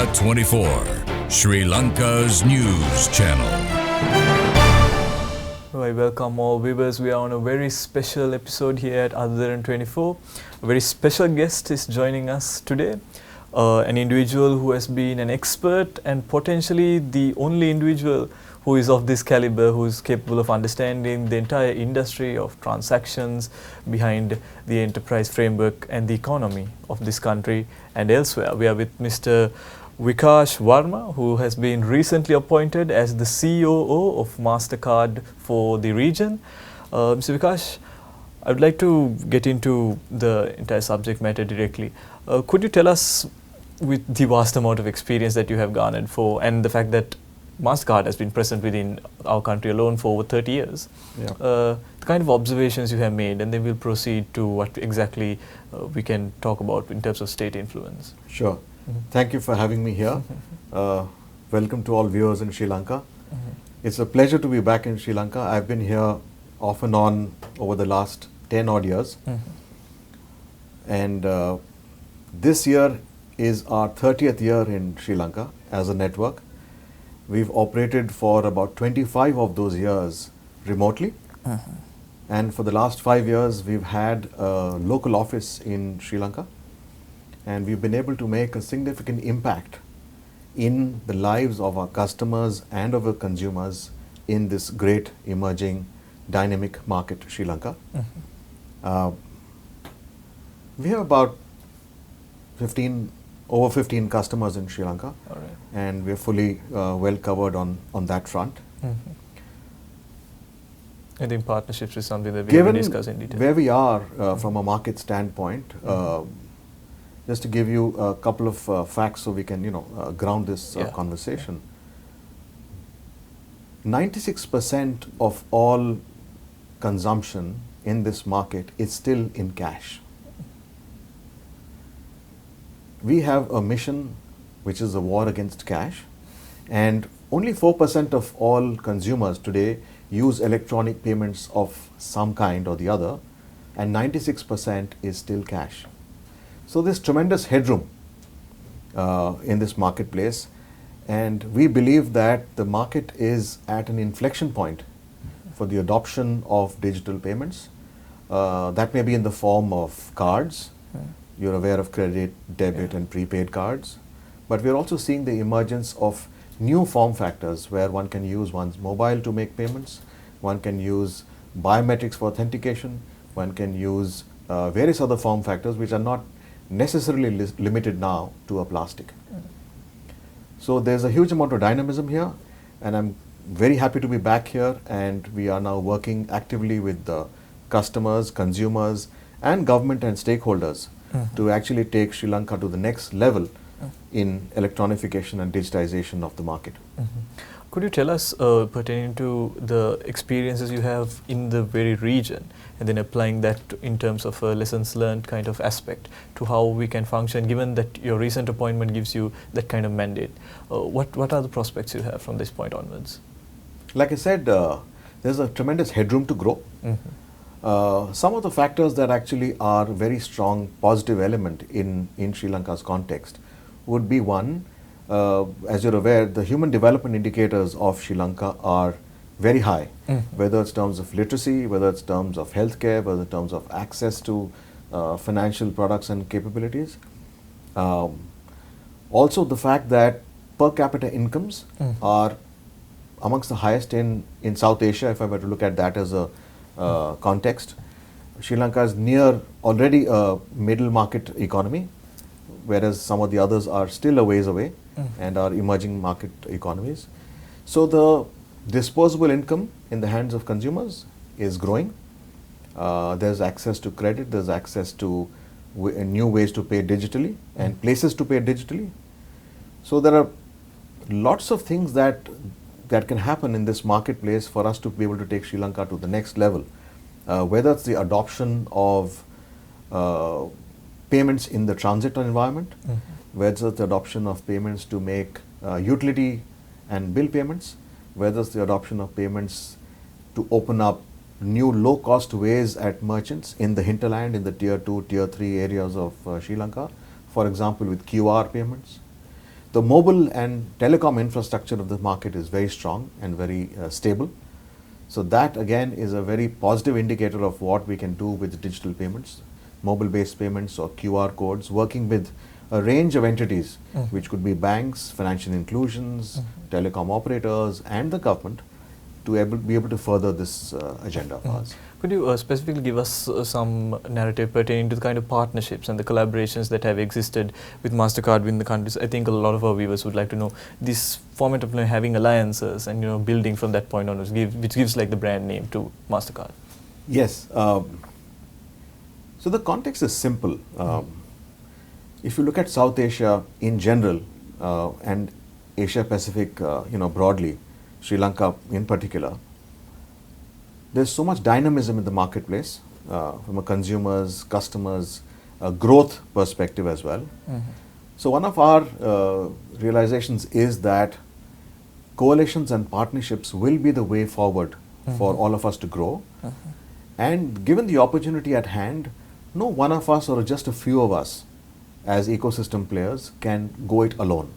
Adhirana 24, Sri Lanka's news channel. I welcome all viewers. We are on a very special episode here at Adhirana 24. A very special guest is joining us today. An individual who has been an expert and potentially the only individual who is of this caliber, who is capable of understanding the entire industry of transactions behind the enterprise framework and the economy of this country and elsewhere. We are with Mr. Vikas Varma, who has been recently appointed as the COO of Mastercard for the region. Mr. Vikas, I would like to get into the entire subject matter directly. Could you tell us, with the vast amount of experience that you have garnered for, and the fact that Mastercard has been present within our country alone for over 30 years, the kind of observations you have made, and then we'll proceed to what exactly we can talk about in terms of state influence. Sure. Thank you for having me here. Welcome to all viewers in Sri Lanka. It's a pleasure to be back in Sri Lanka. I've been here off and on over the last 10 odd years. And this year is our 30th year in Sri Lanka as a network. We've operated for about 25 of those years remotely. And for the last 5 years, we've had a local office in Sri Lanka. And we've been able to make a significant impact in the lives of our customers and of our consumers in this great emerging dynamic market, Sri Lanka. We have about over 15 customers in Sri Lanka, and we're fully well covered on that front. I think partnerships is something that we will discuss in detail. Where we are from a market standpoint, just to give you a couple of facts so we can ground this conversation. 96% of all consumption in this market is still in cash. We have a mission which is a war against cash, and only 4% of all consumers today use electronic payments of some kind or the other, and 96% is still cash. So there's tremendous headroom in this marketplace, and we believe that the market is at an inflection point for the adoption of digital payments. That may be in the form of cards. You're aware of credit, debit, and prepaid cards. But we're also seeing the emergence of new form factors where one can use one's mobile to make payments, one can use biometrics for authentication, one can use various other form factors which are not necessarily limited now to a plastic. So there's a huge amount of dynamism here, and I'm very happy to be back here, and we are now working actively with the customers, consumers, and government and stakeholders to actually take Sri Lanka to the next level in electronification and digitization of the market. Could you tell us, pertaining to the experiences you have in the very region, and then applying that in terms of a lessons learned kind of aspect to how we can function, given that your recent appointment gives you that kind of mandate? What are the prospects you have from this point onwards? Like I said, there's a tremendous headroom to grow. Some of the factors that actually are very strong positive element in Sri Lanka's context would be one, as you're aware, the human development indicators of Sri Lanka are very high, whether it's terms of literacy, whether it's terms of healthcare, whether it's terms of access to financial products and capabilities. Also the fact that per capita incomes are amongst the highest in South Asia, if I were to look at that as a context. Sri Lanka is already a middle market economy, whereas some of the others are still a ways away and are emerging market economies. So the disposable income in the hands of consumers is growing. There's access to credit, there's access to new ways to pay digitally and places to pay digitally. So there are lots of things that can happen in this marketplace for us to be able to take Sri Lanka to the next level. Whether it's the adoption of payments in the transit environment, whether it's the adoption of payments to make utility and bill payments, whether it's the adoption of payments to open up new low-cost ways at merchants in the hinterland, in the tier 2, tier 3 areas of Sri Lanka, for example with QR payments. The mobile and telecom infrastructure of the market is very strong and very stable. So that again is a very positive indicator of what we can do with digital payments, mobile-based payments or QR codes, working with a range of entities, which could be banks, financial inclusions, telecom operators, and the government, to be able to further this agenda of ours. Could you specifically give us some narrative pertaining to the kind of partnerships and the collaborations that have existed with Mastercard within the countries? I think a lot of our viewers would like to know this format of having alliances and building from that point onwards, which gives like the brand name to Mastercard. Yes. So the context is simple. If you look at South Asia in general and Asia Pacific, broadly, Sri Lanka in particular, there's so much dynamism in the marketplace from a consumers, customers, growth perspective as well. So one of our realizations is that coalitions and partnerships will be the way forward for all of us to grow. And given the opportunity at hand, no one of us or just a few of us as ecosystem players can go it alone.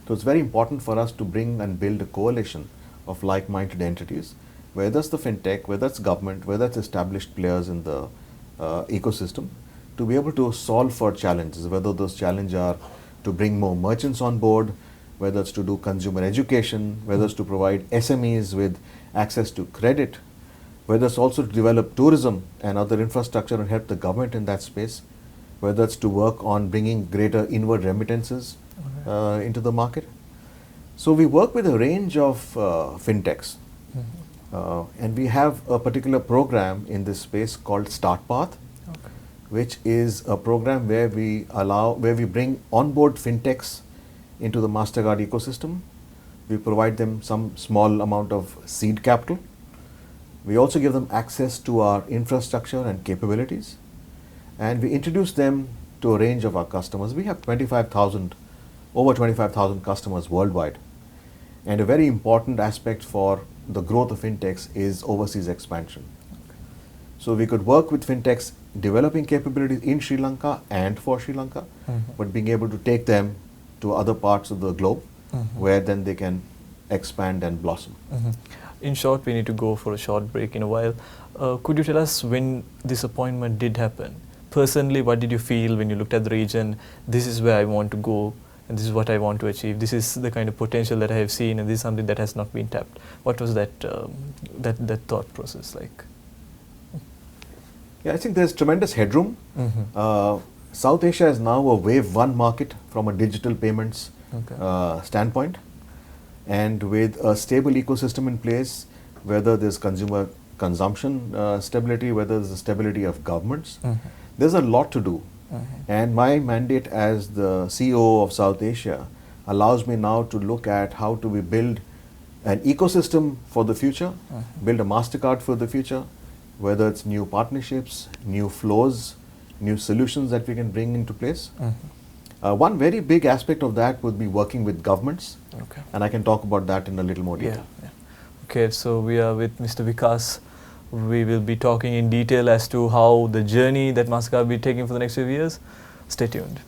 So it's very important for us to bring and build a coalition of like-minded entities, whether it's the fintech, whether it's government, whether it's established players in the ecosystem, to be able to solve for challenges, whether those challenges are to bring more merchants on board, whether it's to do consumer education, whether it's to provide SMEs with access to credit, whether it's also to develop tourism and other infrastructure and help the government in that space, whether it's to work on bringing greater inward remittances into the market. So we work with a range of fintechs. And we have a particular program in this space called Start Path, which is a program where we bring onboard fintechs into the Mastercard ecosystem. We provide them some small amount of seed capital. We also give them access to our infrastructure and capabilities, and we introduce them to a range of our customers. We have over 25,000 customers worldwide, and a very important aspect for the growth of fintechs is overseas expansion. So we could work with fintechs developing capabilities in Sri Lanka and for Sri Lanka, but being able to take them to other parts of the globe where then they can expand and blossom. In short, we need to go for a short break in a while. Could you tell us when this appointment did happen? Personally, what did you feel when you looked at the region? This is where I want to go, and this is what I want to achieve. This is the kind of potential that I have seen, and this is something that has not been tapped. What was that thought process like? Yeah, I think there's tremendous headroom. South Asia is now a wave one market from a digital payments standpoint. And with a stable ecosystem in place, whether there's consumer consumption stability, whether there's the stability of governments, there's a lot to do. And my mandate as the COO of South Asia allows me now to look at how do we build an ecosystem for the future, build a Mastercard for the future, whether it's new partnerships, new flows, new solutions that we can bring into place. One very big aspect of that would be working with governments, and I can talk about that in a little more detail. Okay, so we are with Mr. Vikas. We will be talking in detail as to how the journey that Mastercard will be taking for the next few years. Stay tuned.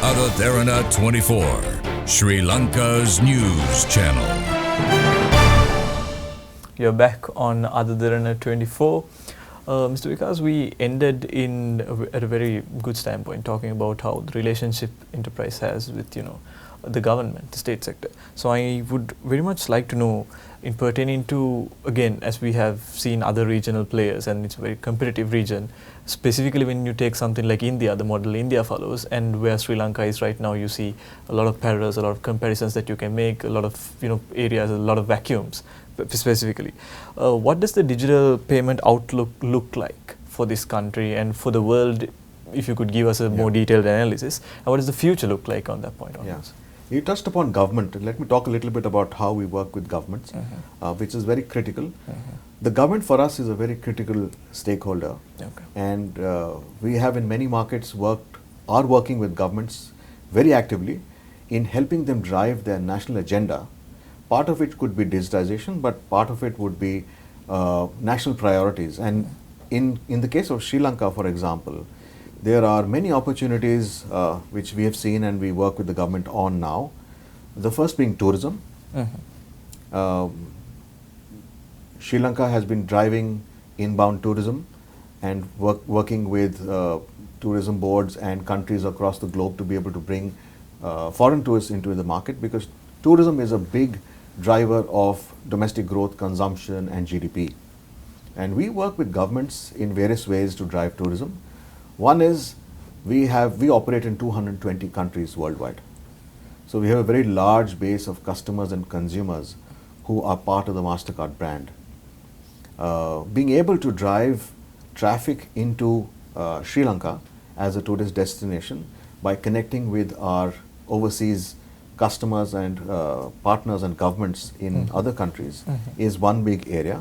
Adadharana 24, Sri Lanka's news channel. You're back on Adadharana 24. Mr. Vikas, we ended at a very good standpoint talking about how the relationship enterprise has with the government, the state sector. So I would very much like to know, in pertaining to, again, as we have seen other regional players, and it's a very competitive region, specifically when you take something like India, the model India follows, and where Sri Lanka is right now, you see a lot of parallels, a lot of comparisons that you can make, a lot of areas, a lot of vacuums specifically. What does the digital payment outlook look like for this country and for the world, if you could give us a more detailed analysis, and what does the future look like on that point onwards? You touched upon government. Let me talk a little bit about how we work with governments, which is very critical. The government for us is a very critical stakeholder, and we have in many markets are working with governments very actively in helping them drive their national agenda, part of it could be digitization, but part of it would be national priorities. And in the case of Sri Lanka, for example, there are many opportunities which we have seen and we work with the government on now. The first being tourism. Sri Lanka has been driving inbound tourism and working with tourism boards and countries across the globe to be able to bring foreign tourists into the market, because tourism is a big driver of domestic growth, consumption and GDP. And we work with governments in various ways to drive tourism. One is we operate in 220 countries worldwide. So we have a very large base of customers and consumers who are part of the Mastercard brand. Being able to drive traffic into Sri Lanka as a tourist destination by connecting with our overseas customers and partners and governments in other countries is one big area.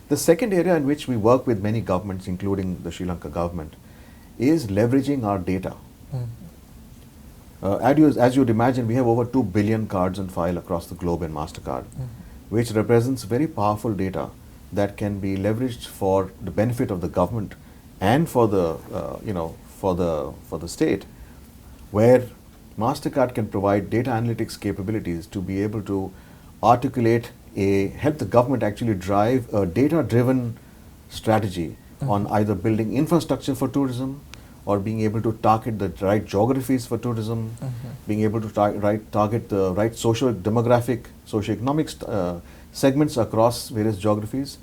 The second area in which we work with many governments, including the Sri Lanka government, is leveraging our data. As you'd imagine, we have over 2 billion cards on file across the globe in Mastercard, which represents very powerful data that can be leveraged for the benefit of the government and for the for the state, where Mastercard can provide data analytics capabilities to be able to articulate help the government actually drive a data-driven strategy on either building infrastructure for tourism or being able to target the right geographies for tourism, being able to target the right socio-demographic, socio-economic segments across various geographies,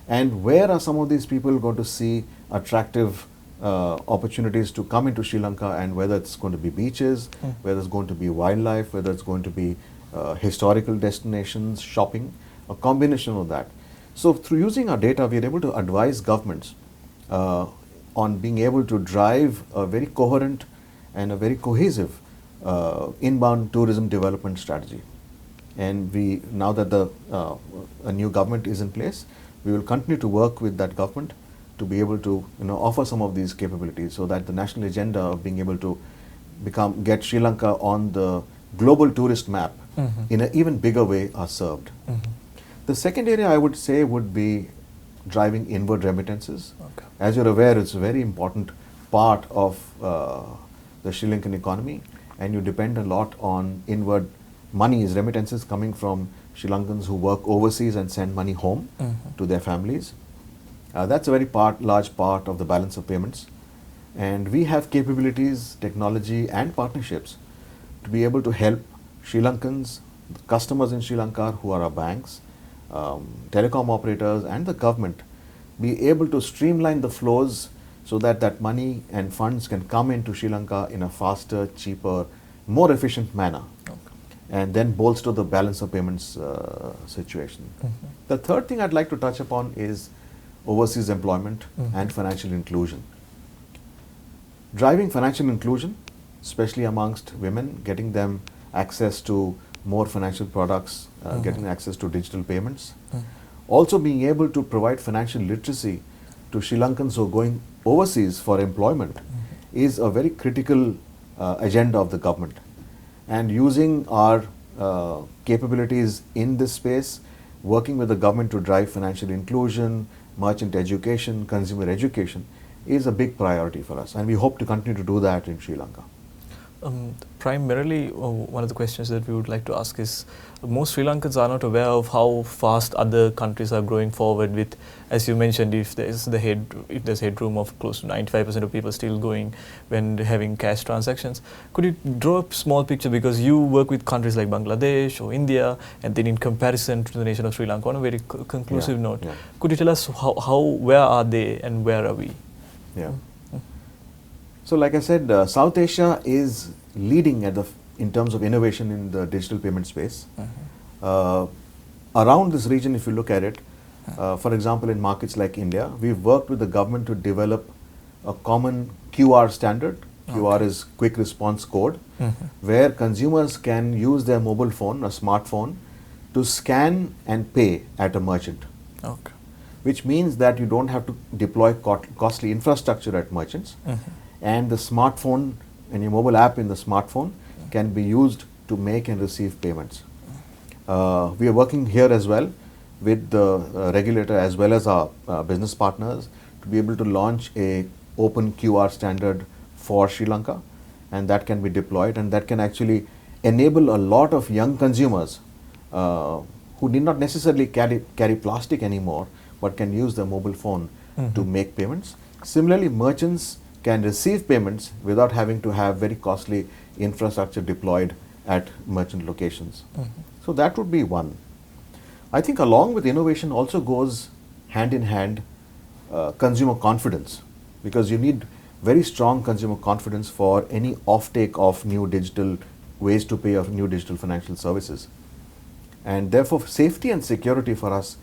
and where are some of these people going to see attractive opportunities to come into Sri Lanka, and whether it's going to be beaches, whether it's going to be wildlife, whether it's going to be historical destinations, shopping, a combination of that. So through using our data, we are able to advise governments on being able to drive a very coherent and a very cohesive inbound tourism development strategy. And now that a new government is in place, we will continue to work with that government to be able to offer some of these capabilities, so that the national agenda of being able to get Sri Lanka on the global tourist map in an even bigger way are served. The second area I would say would be driving inward remittances. As you're aware, it's a very important part of the Sri Lankan economy, and you depend a lot on inward monies, remittances coming from Sri Lankans who work overseas and send money home to their families. That's a very large part of the balance of payments, and we have capabilities, technology and partnerships to be able to help Sri Lankans, customers in Sri Lanka who are our banks, telecom operators and the government, be able to streamline the flows so that that money and funds can come into Sri Lanka in a faster, cheaper, more efficient manner, and then bolster the balance of payments situation. The third thing I'd like to touch upon is overseas employment and financial inclusion. Driving financial inclusion, especially amongst women, getting them access to more financial products, getting access to digital payments. Also being able to provide financial literacy to Sri Lankans who are going overseas for employment is a very critical agenda of the government. And using our capabilities in this space, working with the government to drive financial inclusion, merchant education, consumer education is a big priority for us, and we hope to continue to do that in Sri Lanka. Primarily, one of the questions that we would like to ask is, most Sri Lankans are not aware of how fast other countries are growing forward with, as you mentioned, if there's headroom of close to 95% of people still going when having cash transactions. Could you draw a small picture, because you work with countries like Bangladesh or India, and then in comparison to the nation of Sri Lanka, on a very conclusive note, could you tell us where are they and where are we? So like I said, South Asia is leading in terms of innovation in the digital payment space. Around this region, if you look at it, for example, in markets like India, we've worked with the government to develop a common QR standard. QR is quick response code, where consumers can use their mobile phone, a smartphone, to scan and pay at a merchant. Which means that you don't have to deploy costly infrastructure at merchants. And the smartphone and your mobile app in the smartphone can be used to make and receive payments. We are working here as well with the regulator as well as our business partners to be able to launch a open QR standard for Sri Lanka, and that can be deployed, and that can actually enable a lot of young consumers who need not necessarily carry plastic anymore, but can use their mobile phone to make payments. Similarly, merchants can receive payments without having to have very costly infrastructure deployed at merchant locations. So that would be one. I think along with innovation also goes hand in hand consumer confidence, because you need very strong consumer confidence for any offtake of new digital ways to pay, of new digital financial services. And therefore, safety and security for us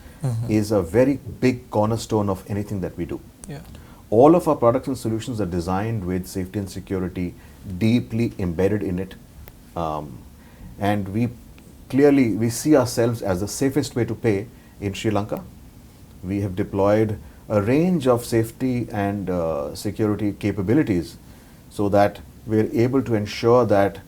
is a very big cornerstone of anything that we do. Yeah. All of our products and solutions are designed with safety and security deeply embedded in it. And we see ourselves as the safest way to pay in Sri Lanka. We have deployed a range of safety and security capabilities so that we're able to ensure that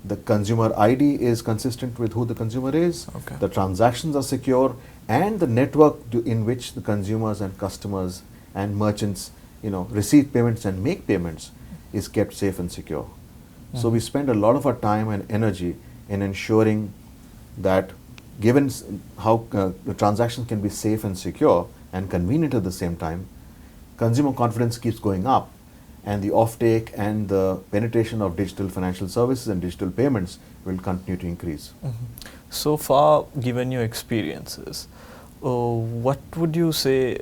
the consumer ID is consistent with who the consumer is, the transactions are secure, and the network in which the consumers and customers and merchants receive payments and make payments is kept safe and secure. So we spend a lot of our time and energy in ensuring that, given how the transactions can be safe and secure and convenient at the same time, consumer confidence keeps going up, and the offtake and the penetration of digital financial services and digital payments will continue to increase. So far, given your experiences, what would you say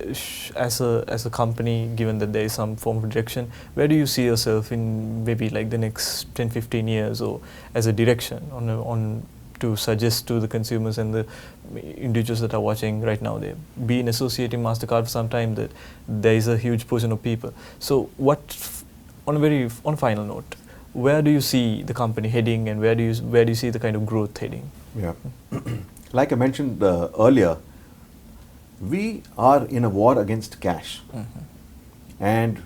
as a company, given that there is some form of direction, where do you see yourself in maybe like the next 10-15 years, or as a direction on to suggest to the consumers and the individuals that are watching right now? They've been associating Mastercard for some time, that there is a huge portion of people. So on a final note, where do you see the company heading, and where do you see the kind of growth heading? Yeah. Like I mentioned earlier, we are in a war against cash. And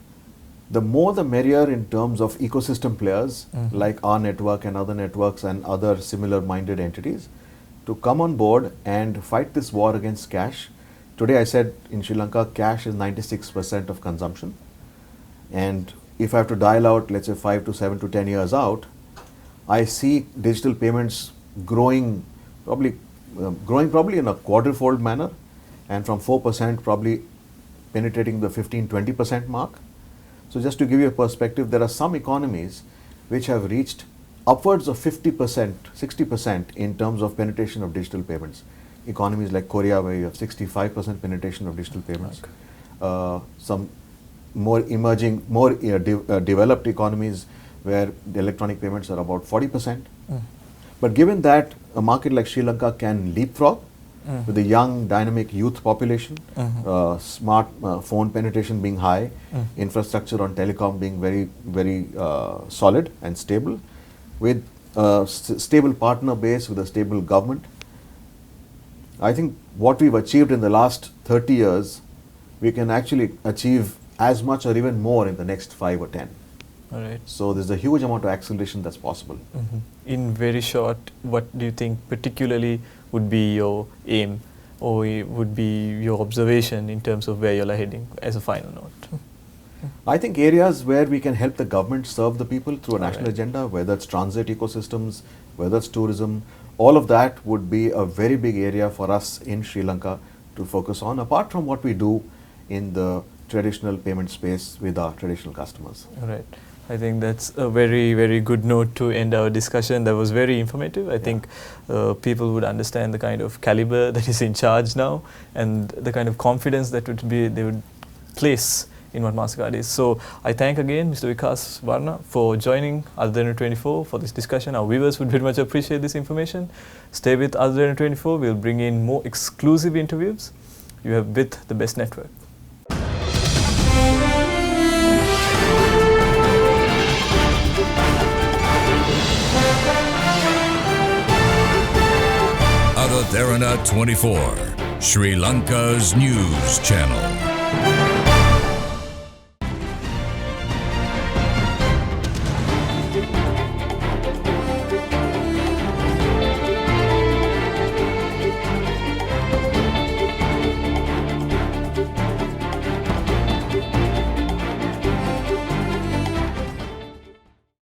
the more the merrier in terms of ecosystem players like our network and other networks and other similar minded entities to come on board and fight this war against cash. Today I said in Sri Lanka, cash is 96% of consumption. And if I have to dial out, let's say 5 to 7 to 10 years out, I see digital payments growing probably in a quadrufold manner, and from 4% probably penetrating the 15-20% mark. So just to give you a perspective, there are some economies which have reached upwards of 50%, 60% in terms of penetration of digital payments. Economies like Korea, where you have 65% penetration of digital payments. Some more emerging, developed economies where the electronic payments are about 40%. But given that a market like Sri Lanka can leapfrog with a young, dynamic youth population, smart phone penetration being high, infrastructure on telecom being very, very solid and stable, with a stable partner base, with a stable government, I think what we've achieved in the last 30 years, we can actually achieve as much or even more in the next 5 or 10. All right. So there's a huge amount of acceleration that's possible. In very short, what do you think particularly would be your aim, or would be your observation in terms of where you're heading as a final note? I think areas where we can help the government serve the people through a national agenda, whether it's transit ecosystems, whether it's tourism, all of that would be a very big area for us in Sri Lanka to focus on, apart from what we do in the traditional payment space with our traditional customers. All right. I think that's a very, very good note to end our discussion. That was very informative. I think people would understand the kind of caliber that is in charge now, and the kind of confidence that they would place in what Mastercard is. So I thank again Mr. Vikas Varma for joining Other 24 for this discussion. Our viewers would very much appreciate this information. Stay with Other 24. We'll bring in more exclusive interviews. You have with the best network. Aditharana 24, Sri Lanka's news channel.